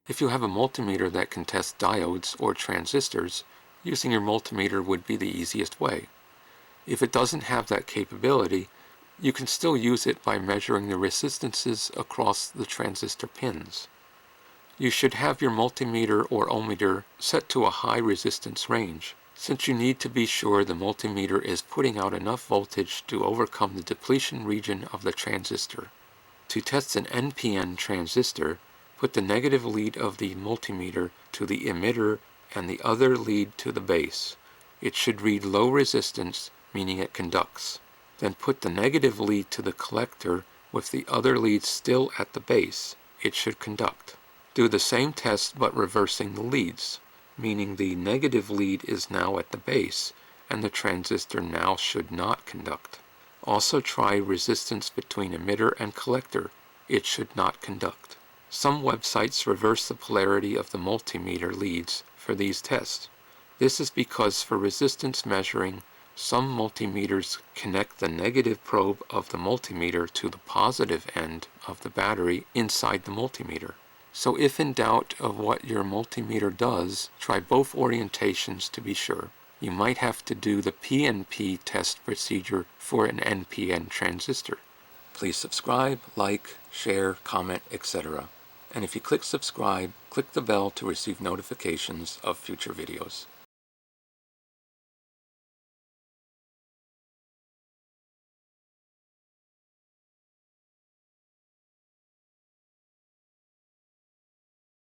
If you have a multimeter that can test diodes or transistors, using your multimeter would be the easiest way. If it doesn't have that capability, you can still use it by measuring the resistances across the transistor pins. You should have your multimeter or ohmmeter set to a high resistance range, since you need to be sure the multimeter is putting out enough voltage to overcome the depletion region of the transistor. To test an NPN transistor, put the negative lead of the multimeter to the emitter and the other lead to the base. It should read low resistance, meaning it conducts. Then put the negative lead to the collector with the other lead still at the base. It should conduct. Do the same test but reversing the leads, meaning the negative lead is now at the base and the transistor now should not conduct. Also try resistance between emitter and collector. It should not conduct. Some websites reverse the polarity of the multimeter leads for these tests. This is because for resistance measuring, some multimeters connect the negative probe of the multimeter to the positive end of the battery inside the multimeter. So if in doubt of what your multimeter does, try both orientations to be sure. You might have to do the PNP test procedure for an NPN transistor. Please subscribe, like, share, comment, etc. And if you click subscribe, click the bell to receive notifications of future videos.